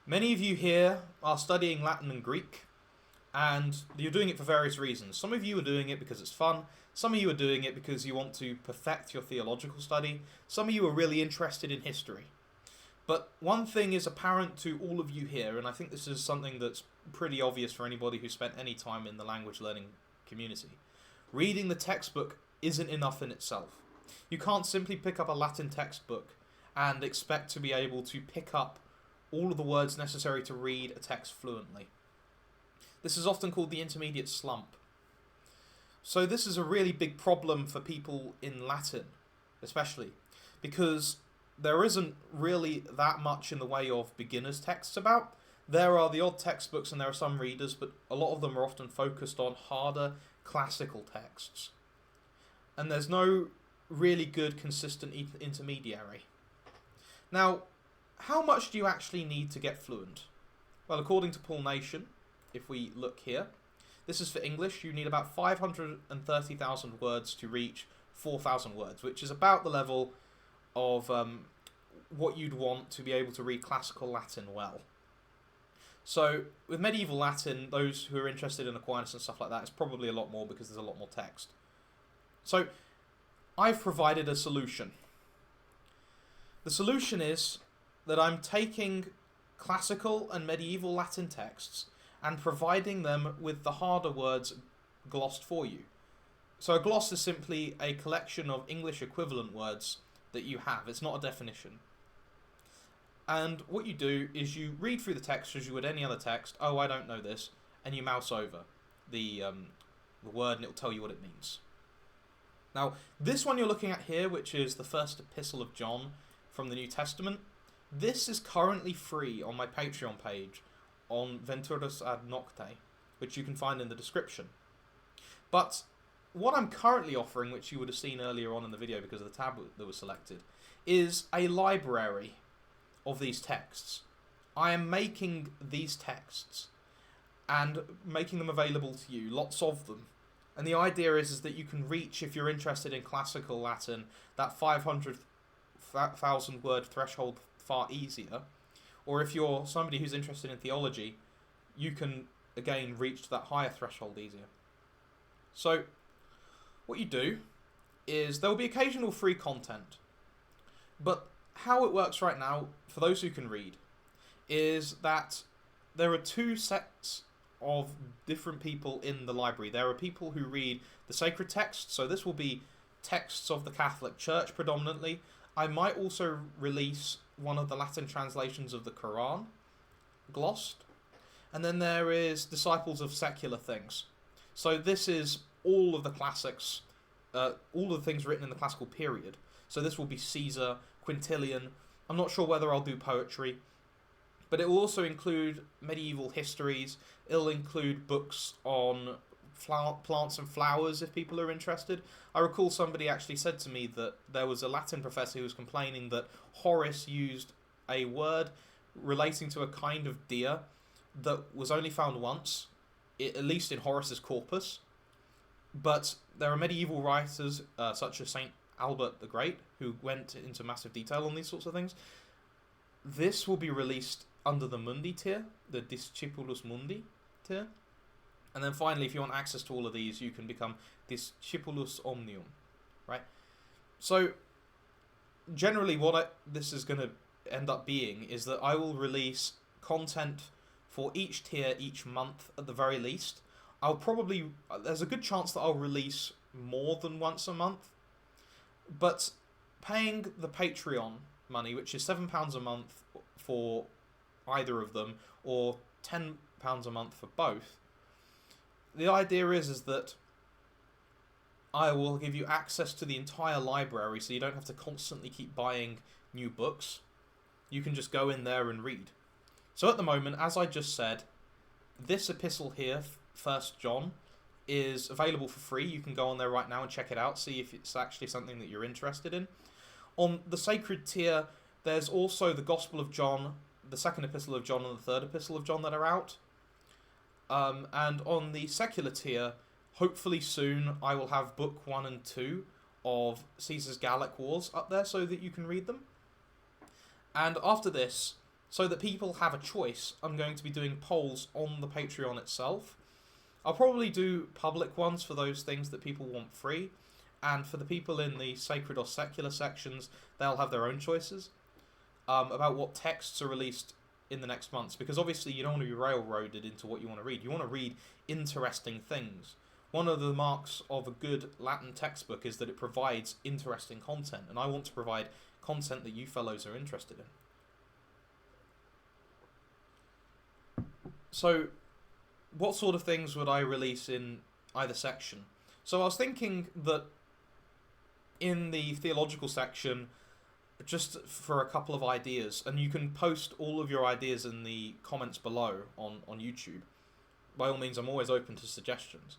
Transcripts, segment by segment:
Many of you here are studying Latin and Greek, and you're doing it for various reasons. Some of you are doing it because it's fun, some of you are doing it because you want to perfect your theological study, some of you are really interested in history. But one thing is apparent to all of you here, and I think this is something that's pretty obvious for anybody who spent any time in the language learning community. Reading the textbook isn't enough in itself. You can't simply pick up a Latin textbook and expect to be able to pick up all of the words necessary to read a text fluently. This is often called the intermediate slump. So this is a really big problem for people in Latin, especially, because there isn't really that much in the way of beginners' texts about. There are the odd textbooks and there are some readers, but a lot of them are often focused on harder classical texts. And there's no really good, consistent intermediary. Now, how much do you actually need to get fluent? Well, according to Paul Nation, if we look here, this is for English, you need about 530,000 words to reach 4,000 words, which is about the level of what you'd want to be able to read classical Latin well. So, with medieval Latin, those who are interested in Aquinas and stuff like that, it's probably a lot more because there's a lot more text. So, I've provided a solution. The solution is that I'm taking classical and medieval Latin texts and providing them with the harder words glossed for you. So a gloss is simply a collection of English equivalent words that you have. It's not a definition. And what you do is you read through the text as you would any other text. Oh, I don't know this. And you mouse over the word and it'll tell you what it means. Now, this one you're looking at here, which is the first epistle of John from the New Testament, this is currently free on my Patreon page on Venturas ad Nocte, which you can find in the description. But what I'm currently offering, which you would have seen earlier on in the video because of the tab that was selected, is a library of these texts. I am making these texts and making them available to you, lots of them. And the idea is that you can reach, if you're interested in classical Latin, that 500,000 word threshold far easier. Or if you're somebody who's interested in theology, you can, again, reach that higher threshold easier. So, what you do is there will be occasional free content. But how it works right now, for those who can read, is that there are two sets of different people in the library. There are people who read the sacred texts, so this will be texts of the Catholic Church predominantly. I might also release one of the Latin translations of the Quran, glossed. And then there is disciples of secular things. So this is all of the classics, all of the things written in the classical period. So this will be Caesar, Quintilian. I'm not sure whether I'll do poetry. But it will also include medieval histories. It'll include books on plants and flowers if people are interested. I recall somebody actually said to me that there was a Latin professor who was complaining that Horace used a word relating to a kind of deer that was only found once, at least in Horace's corpus. But there are medieval writers such as Saint Albert the Great who went into massive detail on these sorts of things. This will be released under the Mundi tier, the Discipulus Mundi tier. And then finally, if you want access to all of these, you can become Discipulus Omnium, right? So, generally what this is going to end up being is that I will release content for each tier each month at the very least. There's a good chance that I'll release more than once a month. But paying the Patreon money, which is £7 a month for either of them, or £10 a month for both, the idea is that I will give you access to the entire library so you don't have to constantly keep buying new books. You can just go in there and read. So at the moment, as I just said, this epistle here, 1st John, is available for free. You can go on there right now and check it out, see if it's actually something that you're interested in. On the sacred tier, there's also the Gospel of John, the 2nd epistle of John, and the 3rd epistle of John that are out. And on the secular tier, hopefully soon, I will have book 1 and 2 of Caesar's Gallic Wars up there so that you can read them. And after this, so that people have a choice, I'm going to be doing polls on the Patreon itself. I'll probably do public ones for those things that people want free, and for the people in the sacred or secular sections, they'll have their own choices about what texts are released in the next months, because obviously you don't want to be railroaded into what you want to read. You want to read interesting things. One of the marks of a good Latin textbook is that it provides interesting content, and I want to provide content that you fellows are interested in. So, what sort of things would I release in either section? So I was thinking that in the theological section, just for a couple of ideas, and you can post all of your ideas in the comments below on YouTube. By all means, I'm always open to suggestions.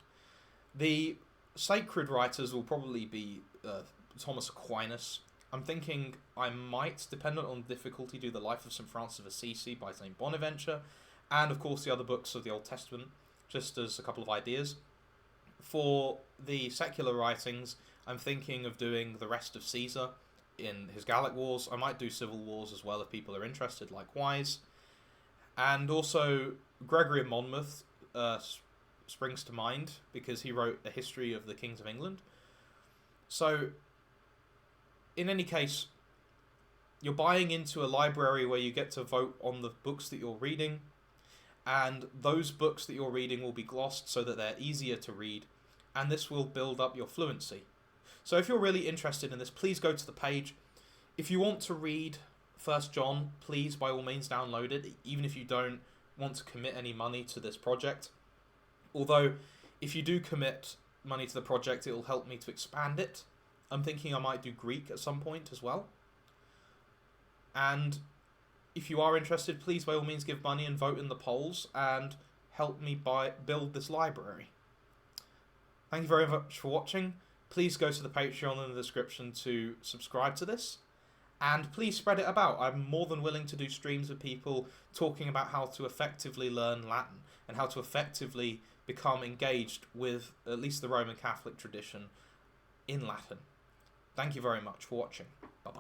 The sacred writers will probably be Thomas Aquinas. I'm thinking I might, dependent on difficulty, do the Life of St. Francis of Assisi by St. Bonaventure, and of course the other books of the Old Testament, just as a couple of ideas. For the secular writings, I'm thinking of doing the rest of Caesar in his Gallic Wars. I might do Civil Wars as well if people are interested, likewise. And also Gregory of Monmouth springs to mind because he wrote a history of the kings of England. So, in any case, you're buying into a library where you get to vote on the books that you're reading, and those books that you're reading will be glossed so that they're easier to read, and this will build up your fluency. So if you're really interested in this, please go to the page. If you want to read 1 John, please by all means download it, even if you don't want to commit any money to this project. Although, if you do commit money to the project, it will help me to expand it. I'm thinking I might do Greek at some point as well. And if you are interested, please by all means give money and vote in the polls and help me build this library. Thank you very much for watching. Please go to the Patreon in the description to subscribe to this. And please spread it about. I'm more than willing to do streams with people talking about how to effectively learn Latin and how to effectively become engaged with at least the Roman Catholic tradition in Latin. Thank you very much for watching. Bye-bye.